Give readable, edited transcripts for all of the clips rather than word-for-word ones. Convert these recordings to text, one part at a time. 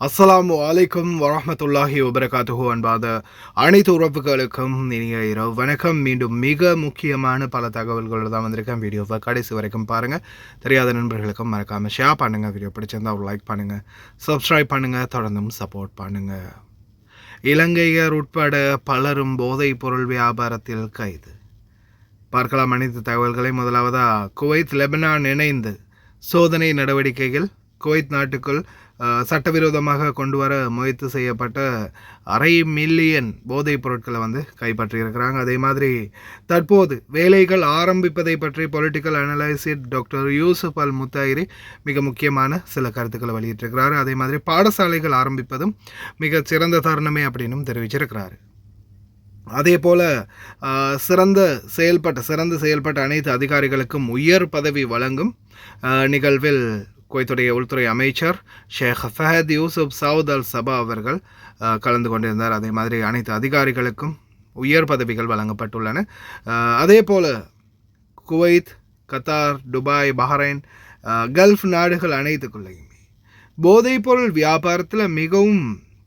அஸ்ஸலாமு அலைக்கும் வரஹ்மத்துல்லாஹி வபரகாத்துஹு. அன்பாத அனைத்து உறவுகளுக்கும் இனிய இரவு வணக்கம். மீண்டும் மிக முக்கியமான பல தகவல்களோடு தான் வந்திருக்கேன். வீடியோவை கடைசி வரைக்கும் பாருங்கள். தெரியாத நண்பர்களுக்கும் மறக்காமல் ஷேர் பண்ணுங்கள். வீடியோ பிடிச்சிருந்தால் ஒரு லைக் பண்ணுங்கள், சப்ஸ்கிரைப் பண்ணுங்கள், தொடர்ந்தும் சப்போர்ட் பண்ணுங்கள். இலங்கையர் உட்பட பலரும் போதைப் பொருள் வியாபாரத்தில் கைது. பார்க்கலாம் அனைத்து தகவல்களை. முதலாவதாக, குவைத் லெபனான் இணைந்து சோதனை நடவடிக்கைகள். குவைத் நாட்டுக்குள் சட்டவிரோதமாக கொண்டு வர முயற்சி செய்யப்பட்ட 1/2 மில்லியன் போதைப் பொருட்களை கைப்பற்றியிருக்கிறாங்க. அதே மாதிரி தற்போது வேலைகள் ஆரம்பிப்பதை பற்றி பொலிட்டிக்கல் அனலைசிட் டாக்டர் யூசுப் அல் முத்தாயிரி மிக முக்கியமான சில கருத்துக்களை வெளியிட்டிருக்கிறார். அதே மாதிரி பாடசாலைகள் ஆரம்பிப்பதும் மிக சிறந்த தருணமே அப்படின்னும் தெரிவிச்சிருக்கிறார். அதே போல் சிறந்து செயல்பட்ட அனைத்து அதிகாரிகளுக்கும் உயர் பதவி வழங்கும் நிகழ்வில் குவைத்துடைய உள்துறை அமைச்சர் ஷேக் ஃபஹத் யூசுப் சவுத் அல் சபா அவர்கள் கலந்து கொண்டிருந்தார். அதே மாதிரி அனைத்து அதிகாரிகளுக்கும் உயர் பதவிகள் வழங்கப்பட்டுள்ளன. அதே போல் Kuwait, Qatar, Dubai, Bahrain, gulf நாடுகள் அனைத்துக்குள்ளேயுமே போதைப்பொருள் வியாபாரத்தில் மிகவும்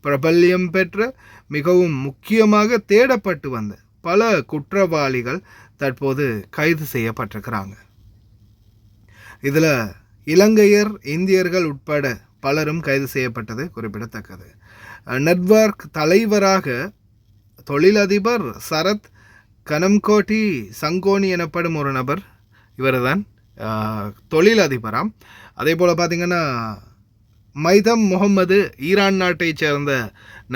பிரபல்யம் பெற்ற, மிகவும் முக்கியமாக தேடப்பட்டு வந்த பல குற்றவாளிகள் தற்போது கைது செய்யப்பட்டிருக்கிறாங்க. இதில் இலங்கையர், இந்தியர்கள் உட்பட பலரும் கைது செய்யப்பட்டது குறிப்பிடத்தக்கது. நெட்வொர்க் தலைவராக தொழிலதிபர் சரத் கனம்கோட்டி சங்கோனி எனப்படும் ஒரு நபர், இவர் தான் தொழிலதிபராம். அதே போல் பார்த்திங்கன்னா மைதம் முகமது ஈரான் நாட்டை சேர்ந்த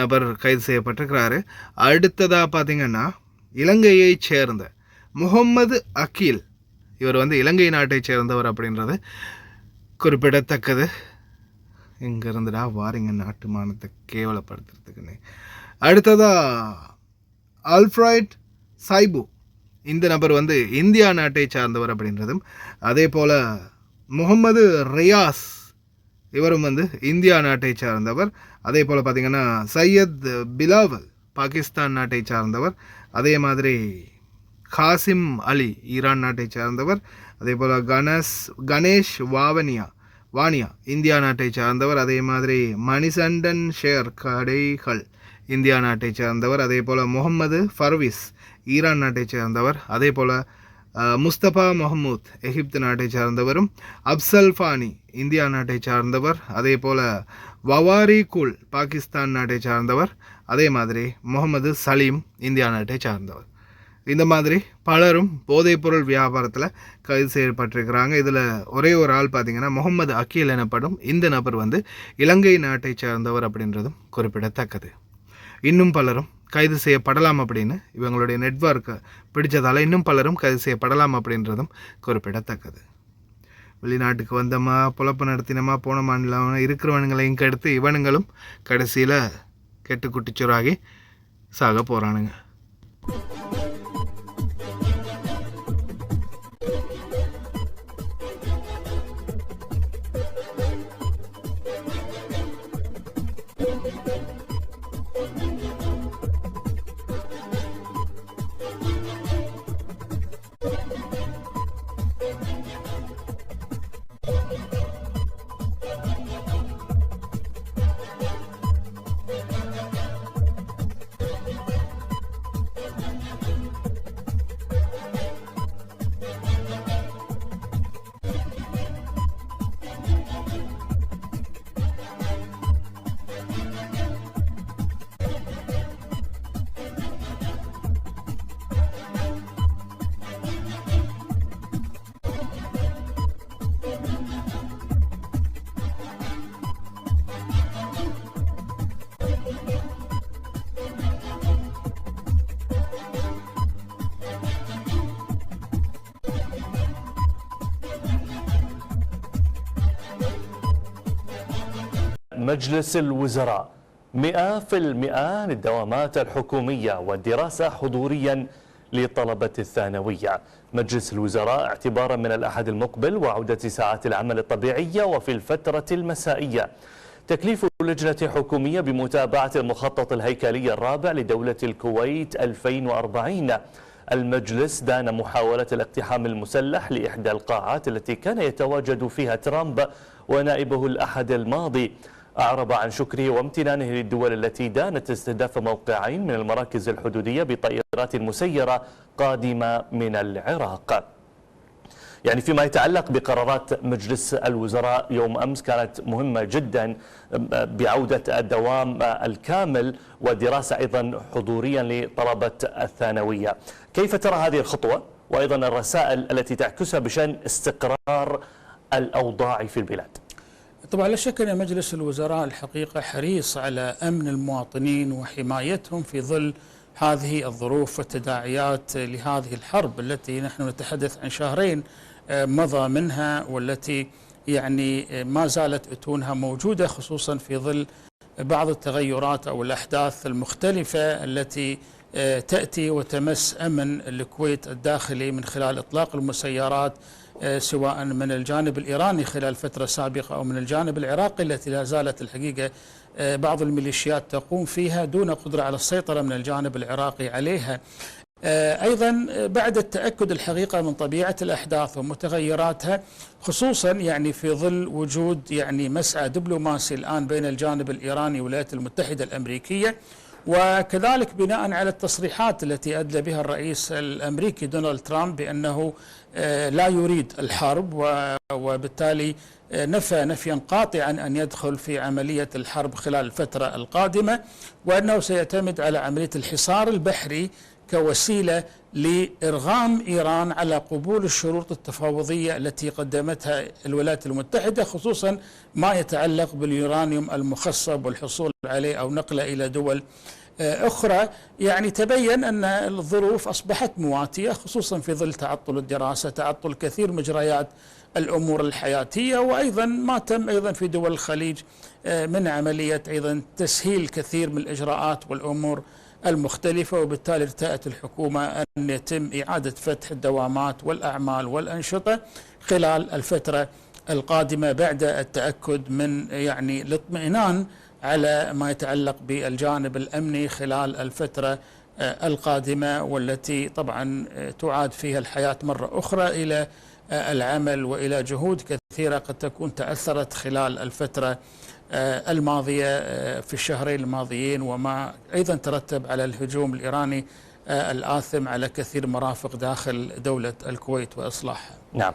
நபர் கைது செய்யப்பட்டிருக்கிறாரு. அடுத்ததாக பார்த்திங்கன்னா இலங்கையை சேர்ந்த முகமது அக்கீல், இவர் இலங்கை நாட்டை சேர்ந்தவர் அப்படின்றது குறிப்பிடத்தக்கது. இங்கே இருந்துடா வாரிங்க நாட்டு மானத்தை கேவலப்படுத்துறதுக்குன்னு. அடுத்ததாக அல்ஃப்ரைட் சைபு, இந்த நபர் இந்தியா நாட்டை சார்ந்தவர் அப்படின்றதும். அதே போல் முகமது ரியாஸ், இவரும் இந்தியா நாட்டை சார்ந்தவர். அதே போல் பார்த்திங்கன்னா சையத் பிலாவல் பாகிஸ்தான் நாட்டை சார்ந்தவர். அதே மாதிரி காசிம் அலி ஈரான் நாட்டை சார்ந்தவர். அதே போல் கணேஷ் வானியா இந்தியா நாட்டை சார்ந்தவர். அதே மாதிரி மணிசண்டன் ஷேர் கடைகள் இந்தியா நாட்டை சார்ந்தவர். அதே போல் முகமது ஃபர்வீஸ் ஈரான் நாட்டை சேர்ந்தவர். அதே போல் முஸ்தபா மஹமூத் எகிப்து நாட்டை சார்ந்தவரும். அப்சல் ஃபானி இந்தியா நாட்டை சார்ந்தவர். அதே போல் வவாரி குல் பாகிஸ்தான் நாட்டை சார்ந்தவர். அதே மாதிரி முகமது சலீம் இந்தியா நாட்டை சார்ந்தவர். இந்த மாதிரி பலரும் போதைப்பொருள் வியாபாரத்தில் கைது செய்யப்பட்டிருக்கிறாங்க. இதில் ஒரே ஒரு ஆள் பார்த்திங்கன்னா முகமது அக்கீல் எனப்படும் இந்த நபர் இலங்கை நாட்டை சார்ந்தவர் அப்படின்றதும் குறிப்பிடத்தக்கது. இன்னும் பலரும் கைது செய்யப்படலாம் அப்படின்னு இவங்களுடைய நெட்வொர்க்கை பிடிச்சதால் இன்னும் பலரும் கைது செய்யப்படலாம் அப்படின்றதும் குறிப்பிடத்தக்கது. வெளிநாட்டுக்கு வந்தோமா, பொழப்பு நடத்தினோமா, போனோமான்னு இருக்கிறவனுங்களையும் கெடுத்து இவனுங்களும் கடைசியில் கெட்டு குட்டிச்சோராகி சாக போகிறானுங்க. مجلس الوزراء 100% للدوامات الحكومية والدراسة حضوريا لطلبة الثانوية. مجلس الوزراء اعتبارا من الأحد المقبل وعودة ساعات العمل الطبيعية وفي الفترة المسائية. تكليف لجنة حكومية بمتابعة المخطط الهيكلي الرابع لدولة الكويت 2040. المجلس دان محاولة الاقتحام المسلح لإحدى القاعات التي كان يتواجد فيها ترامب ونائبه الأحد الماضي. أعرب عن شكره وامتنانه للدول التي دانت استهداف موقعين من المراكز الحدودية بطائرات مسيرة قادمة من العراق. يعني فيما يتعلق بقرارات مجلس الوزراء يوم أمس كانت مهمة جدا بعودة الدوام الكامل ودراسة أيضا حضوريا لطلبة الثانوية. كيف ترى هذه الخطوة وأيضا الرسائل التي تعكسها بشأن استقرار الأوضاع في البلاد؟ طبعا لا شك أن مجلس الوزراء الحقيقة حريص على أمن المواطنين وحمايتهم في ظل هذه الظروف والتداعيات لهذه الحرب التي نحن نتحدث عن شهرين مضى منها، والتي يعني ما زالت أتونها موجودة، خصوصا في ظل بعض التغيرات أو الأحداث المختلفة التي تأتي وتمس أمن الكويت الداخلي من خلال إطلاق المسيرات، سواء من الجانب الإيراني خلال فترة سابقة أو من الجانب العراقي التي لا زالت الحقيقة بعض الميليشيات تقوم فيها دون قدرة على السيطرة من الجانب العراقي عليها. أيضا بعد التأكد الحقيقة من طبيعة الأحداث ومتغيراتها، خصوصا يعني في ظل وجود يعني مسعى دبلوماسي الآن بين الجانب الإيراني والولايات المتحدة الأمريكية، وكذلك بناء على التصريحات التي أدلى بها الرئيس الأمريكي دونالد ترامب بأنه لا يريد الحرب، وبالتالي نفى نفيا قاطعا أن يدخل في عملية الحرب خلال الفترة القادمة، وأنه سيعتمد على عملية الحصار البحري كوسيلة لإرغام إيران على قبول الشروط التفاوضية التي قدمتها الولايات المتحدة، خصوصا ما يتعلق باليورانيوم المخصب والحصول عليه أو نقله إلى دول أخرى. يعني تبين أن الظروف أصبحت مواتية، خصوصا في ظل تعطل الدراسة، تعطل كثير مجريات الأمور الحياتية، وأيضا ما تم أيضا في دول الخليج من عملية أيضا تسهيل كثير من الإجراءات والأمور المختلفة، وبالتالي ارتأت الحكومة أن يتم إعادة فتح الدوامات والأعمال والأنشطة خلال الفترة القادمة بعد التأكد من يعني الاطمئنان على ما يتعلق بالجانب الأمني خلال الفترة القادمة، والتي طبعا تعاد فيها الحياة مرة أخرى إلى العمل وإلى جهود كثيرة قد تكون تأثرت خلال الفترة الماضية في الشهرين الماضيين، وما أيضا ترتب على الهجوم الإيراني الآثم على كثير مرافق داخل دولة الكويت وإصلاحها. نعم.